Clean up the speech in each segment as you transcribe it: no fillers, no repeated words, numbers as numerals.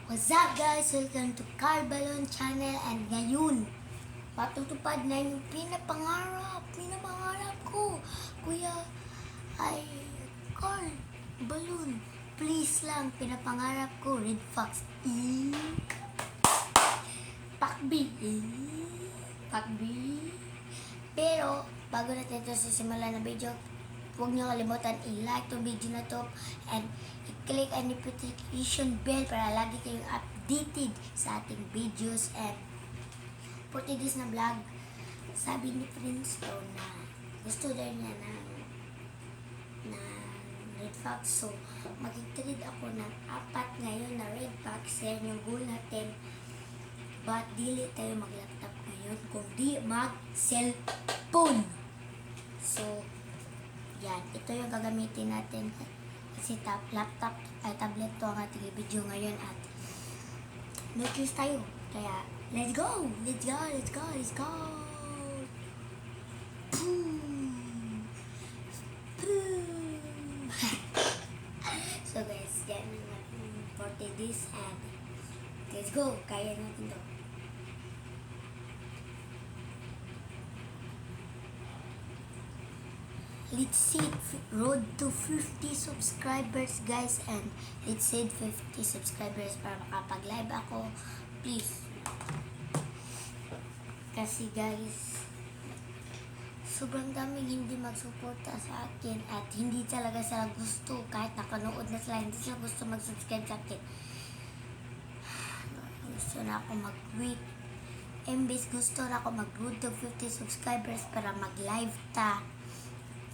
What's up guys? Welcome to Carbalon Channel and ngayon, matutupad na yung pinapangarap ko. Kuya, ay, Carl, Balloon, please lang, pinapangarap ko, Red Fox, Pakbi, Pero, bago natin ito sisimulan na video, huwag niyo kalimutan i-like itong video na to and i-click ang notification bell para lagi kayong updated sa ating videos. And for today's na vlog, sabi ni Prince ko na gusto daw niya ng Red Fox. So, mag-trade ako ng 4 ngayon na Red Fox. Yan yung goal natin. But, dili tayo mag-laptop ngayon, kundi mag-cellphone. So, yan, ito yung gagamitin natin kasi laptop ay tablet to ang ating video ngayon at no choice tayo. Kaya, let's go! So guys, yan ang for this and let's go! Kaya natin to. Let's see road to 50 subscribers guys, and let's see 50 subscribers para makapag-live ako, please. Kasi guys, sobrang daming hindi magsuporta sa akin at hindi talaga sila gusto, kahit nakanood na sila, hindi sila gusto mag-subscribe sa akin. Gusto na ako mag-quit. Imbes gusto na ako mag-road to 50 subscribers para mag-live ta.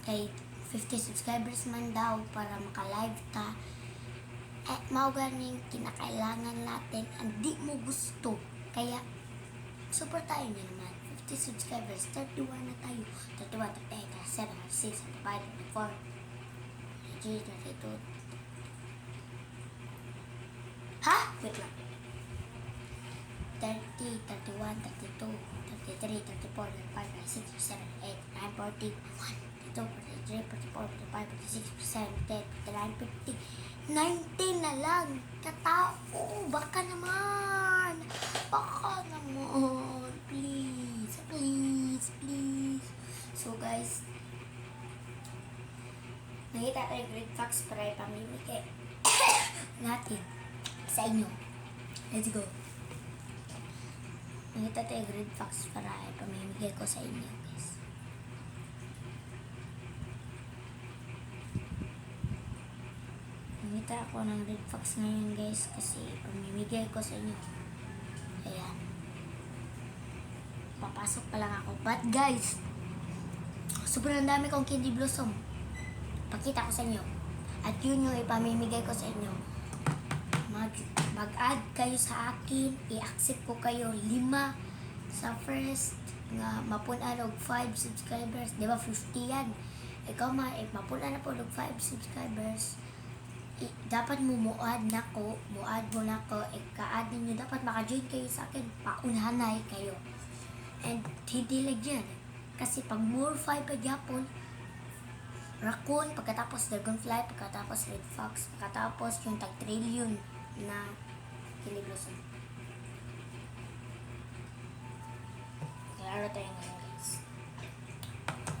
Kay 50 subscribers man daw para maka-live ta. Mao ganing kinakailangan natin, hindi mo gusto. Kaya suportahin niyo naman. 50 subscribers, 31 na tayo. 31, 38, 37, 36, 35, 34, 32. Ha? Wait lang. 30, 31, 32, 33, 34, 35, 36, 37, 38, 9, 40, 43, 44, 45, 46, 47, 49, 50, 19 na lang. Katao, baka naman. Please. So guys, nakita tayo Red Fox para ipamimigay natin sa inyo. Let's go. Nakita tayo Red Fox para ipamimigay ko sa inyo guys. Nakita ako ng Red Fox ngayon guys kasi pamimigay ko sa inyo. Ayan. Papasok pa lang ako. But guys, sobrang dami kong candy blossom. Pakita ko sa inyo. At yun yung ipamimigay ko sa inyo. Mag-add kayo sa akin. I-accept ko kayo 5 sa first nga mapunan og 5 subscribers. Diba 50 yan? Ikaw mapunan na po og 5 subscribers. Dapat muad mo na ko, ika-add ninyo, dapat maka-join kayo sa akin, paunhanay kayo. And hindi lang yan, kasi pag more 5 pagyapon, Raccoon, pagkatapos Dragonfly, pagkatapos Red Fox, pagkatapos yung tag-trillion na Kiliblosom. Klaro tayo ngayon guys.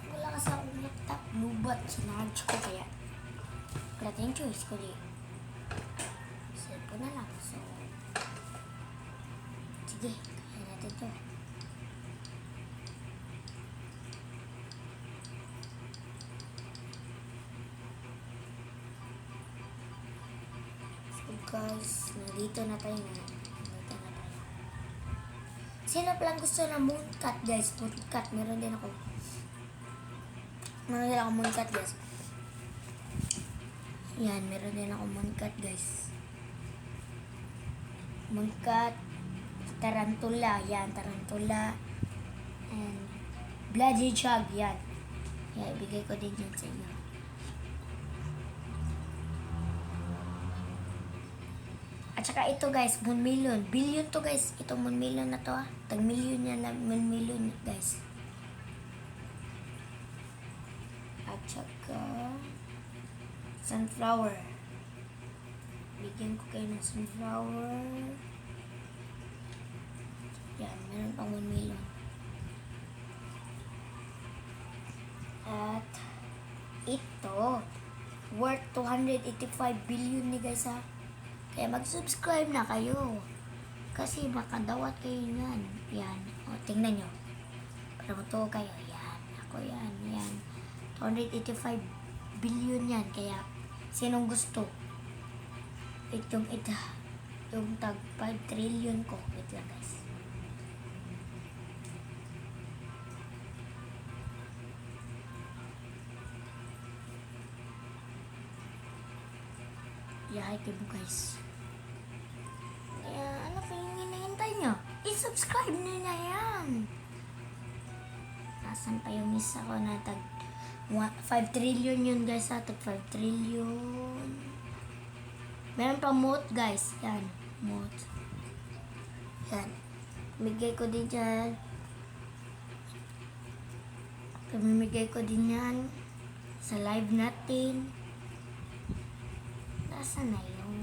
Wala kasi akong laptop, lubat, sinarge ko kaya wala tayong choice ko di cellphone na lang. So sige, kaya natin to. So guys, nandito na tayo. Sino palang gusto na mooncat guys? Mooncat, meron din ako mooncat guys. Yan, meron din ako mooncat guys. Mooncat, tarantula, yan, tarantula, and bloody chug, yan. Yan, ibigay ko din yan sa inyo. At saka ito guys, moon million. Billion to guys, itong moon million na to tag-million yan na moon million guys. At saka sunflower. Bigyan ko kayo ng sunflower. Yan, meron pang 1 million. At ito, worth 285 billion ni guys ha. Kaya mag-subscribe na kayo. Kasi makadawat kayo yan. Yan. O, tingnan nyo. Para matuwa kayo. Yan. Ako yan. Yan. 285 billion yan. Kaya, sinong gusto? Yung tag 5 trillion ko. Wait lang guys. Yahay kayo guys. Ano kayong hinahintay nyo? I-subscribe nyo na yan. Nasaan pa yung isa ko na tag 5 trillion yun guys ha. Tag 5 trillion. Meron pa moat guys. Yan. Moat. Yan. Bigay ko din dyan. Pamimigay ko din yan sa live natin. Nasaan na yung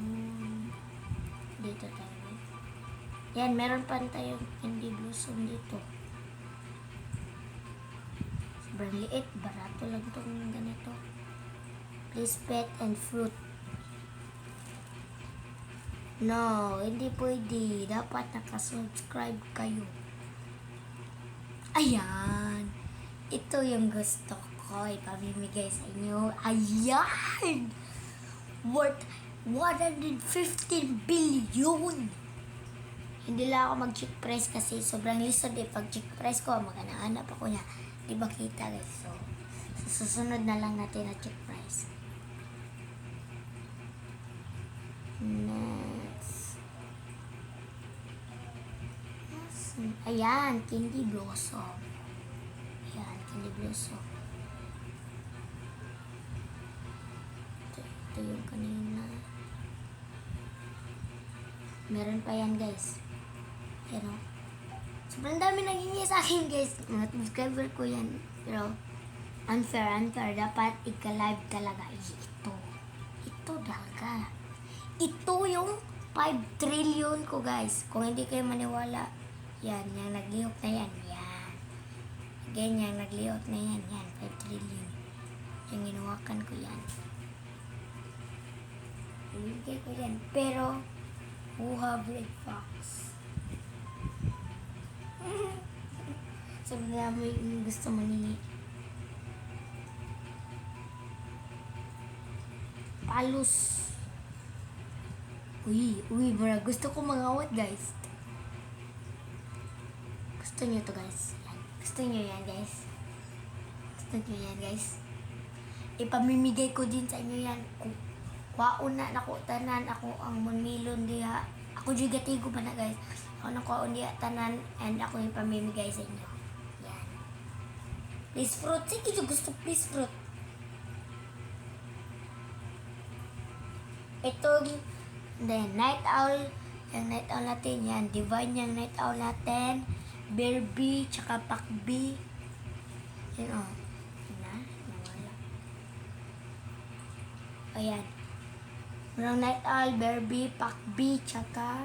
dito tayo. Yan, meron pa tayong candy blossom dito. Sobrang liit. Barato lang itong ganito. Please pet and fruit. No, hindi pwede. Dapat nakasubscribe kayo. Ayan. Ito yung gusto ko. Ipamimigay sa inyo. Ayan! Worth 115 billion. Hindi lang ako mag-check price kasi sobrang lisod pag check price ko, maghanap ako niya. Di ba kita guys? So, susunod na lang natin na check price. Next. Ayan, candy blossom. Ayan, candy blossom. Ito yung kanina. Meron pa yan guys. Yan o. Sobrang dami naging sa akin guys. Mga subscriber ko yan. Pero unfair. Dapat ika-live talaga. Ito talaga. Ito yung 5 trillion ko guys. Kung hindi kayo maniwala. Yan. Yung naglihok na yan. Yan. Again, yung naglihok na yan. Yan. 5 trillion. Yung ginawakan ko yan. Ibigay ko yan. Pero who have red fox? Sobrang dami yung gusto manili. Palos. Uy, bro. Gusto ko mangawat guys. Gusto nyo to guys. Yan. Gusto nyo yan guys. Ipamimigay ko din sa inyo yan. Kwaon na ako tanan. Ako ang monmilon diha. Ako juga tigo ba na guys. Ako na kwaon diha tanan. And ako yung pamimigay sa inyo. Yan. Please fruit. Sige yung gusto please fruit. Itong then night owl. Yung night owl natin. Yan. Divine yung night owl natin. Bear bee. Tsaka pack bee. Yan o. Nawala. Ayan. Merong night owl, bear bee, pack bee, tsaka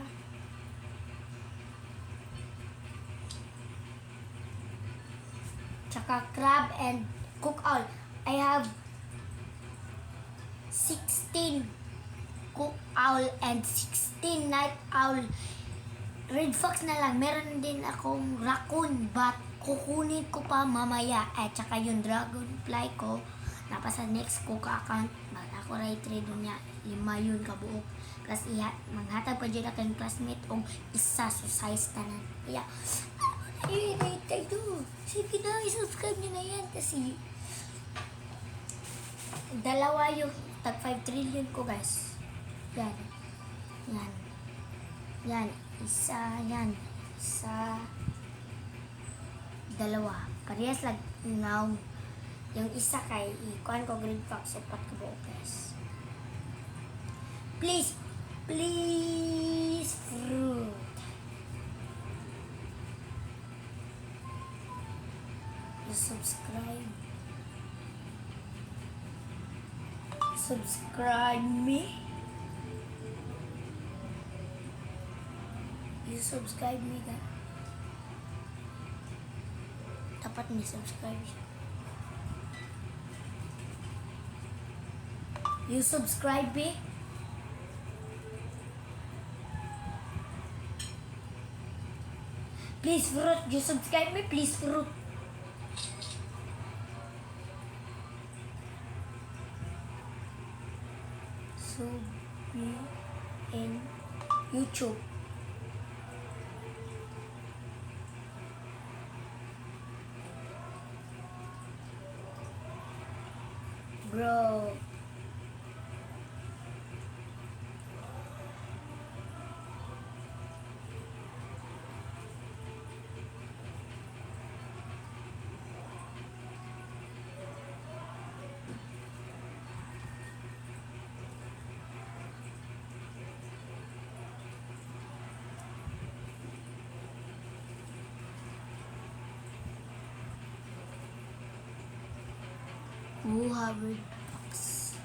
crab and cook owl. I have 16 cook owl and 16 night owl. Red fox na lang. Meron din akong raccoon, but kukunin ko pa mamaya. At tsaka yung dragonfly ko, napasa next cook account. Ako right trade niya 5 yun kabuok plus manghatag pa dyan akong classmate o isa so size tanan kaya i-rate kayo sige na i-subscribe nyo na yan kasi dalawa yung tag 5 trillion ko guys yan isa dalawa parehas lang now. Yung isa kay ikuan ko green fox upat ka buo guys. Please fruit. Subscribe me. You subscribe me ka. Dapat may subscribe siya. You subscribe me? Please fruit, you subscribe me, please fruit. So be in YouTube. Bro. Who Harvard Box?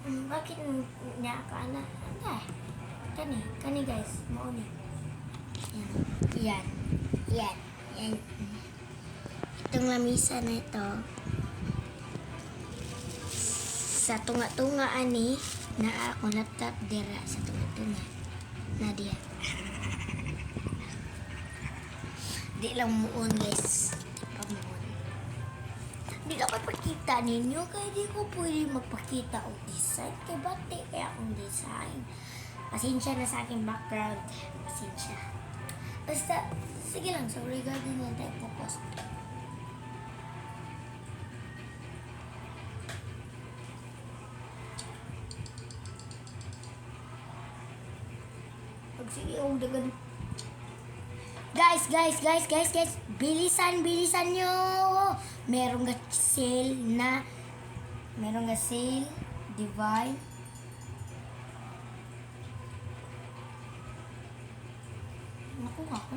Bakit niya ka na? Kani guys, mau ni. Yan. Itong lamisa na ito. Sa tunga-tunga ani na akong laptop dira sa tunga-tunga. Nadia. Di lang muon guys. Pamuon. Di na ko pakita ninyo kaya di ko pwede magpakita o design. Kaya bati kaya akong design. Pasensya na sa aking background. Pasensya. Basta, sige lang. So regarding lang tayo focus. Sige, dagan. Guys. Bilisan nyo. Merong nga sale. Divine. Nakuha ko.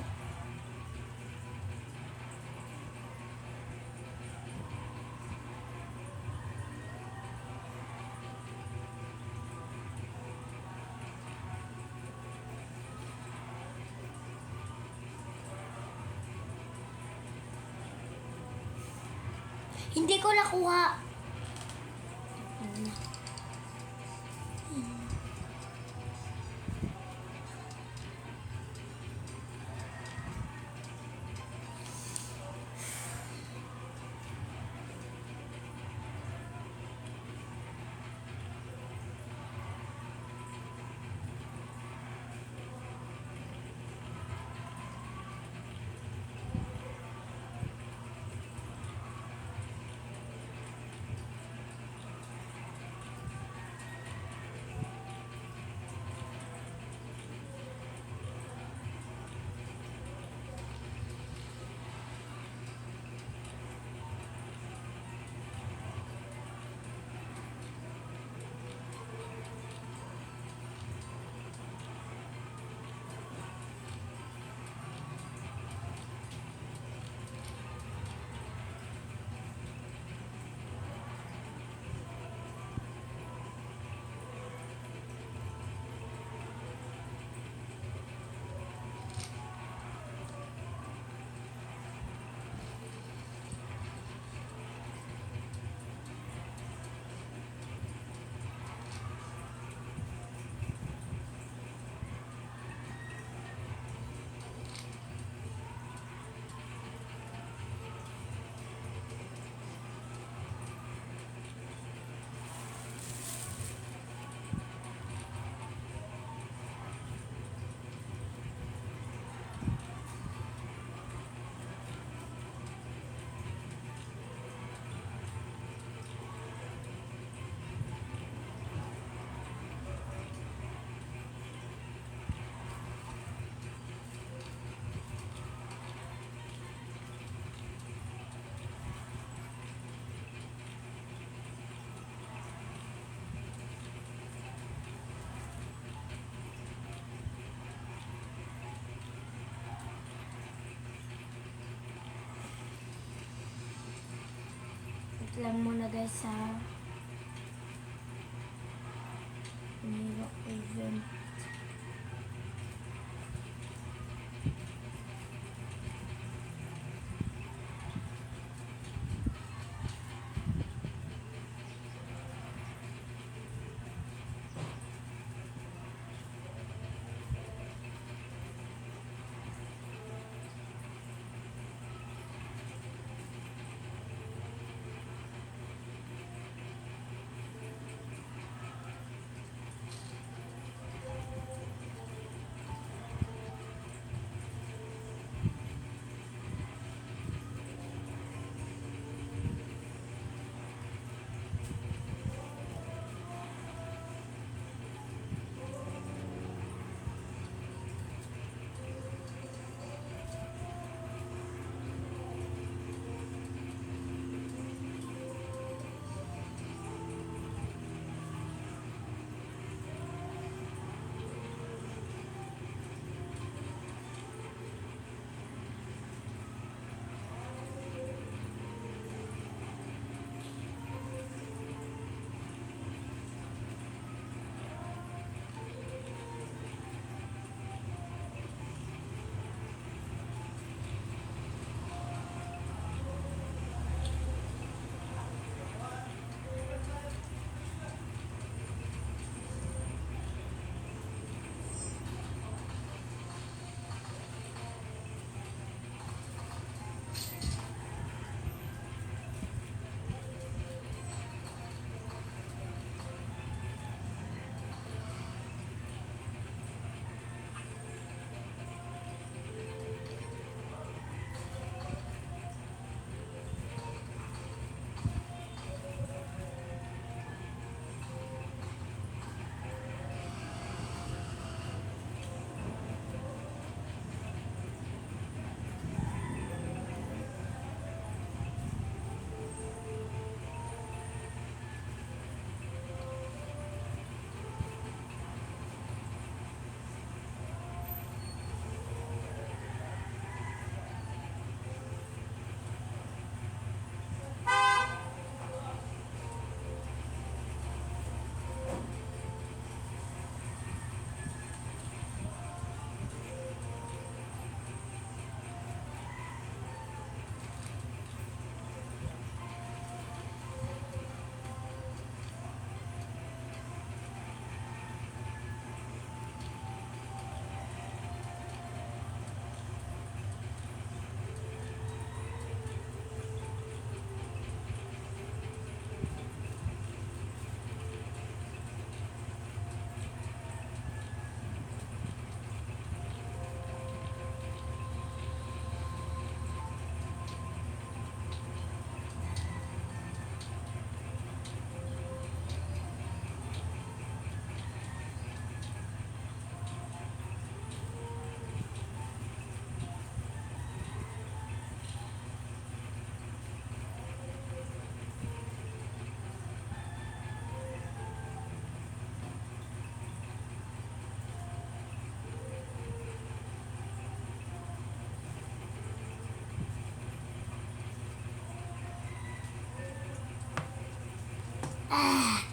Hindi ko nakuha. lang muna guys sa Miro event.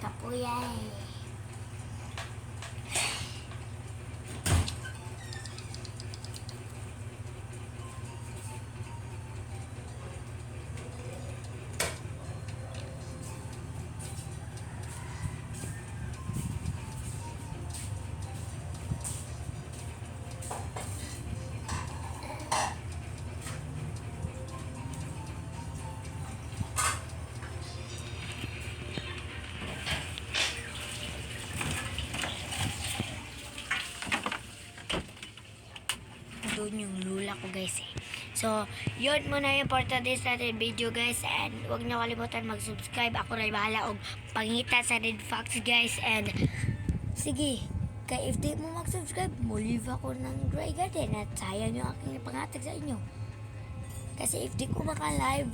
Kapuyay. Doon yung lula ko guys eh. So, yun muna yung for today's natin video guys. And huwag niyo kalimutan mag-subscribe. Ako rin bahala og pangita sa Red Fox guys. And sige, kaya if di mo mag-subscribe, mo-leave ako ng Grey Garden. At sayang yung aking pangatag sa inyo. Kasi if di ko maka-live,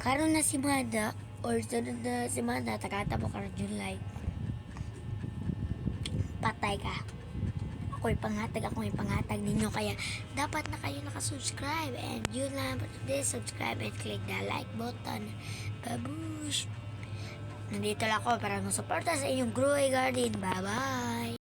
karon na si Mada or sunod na si Mada, takata mo karon yung live. Patay ka. Ako yung panghatag ninyo, kaya dapat na kayo nakasubscribe. And yun lang, please subscribe and click the like button. Babuy! Nandito lang ako para masuporta sa inyong Grow Garden. Bye-bye!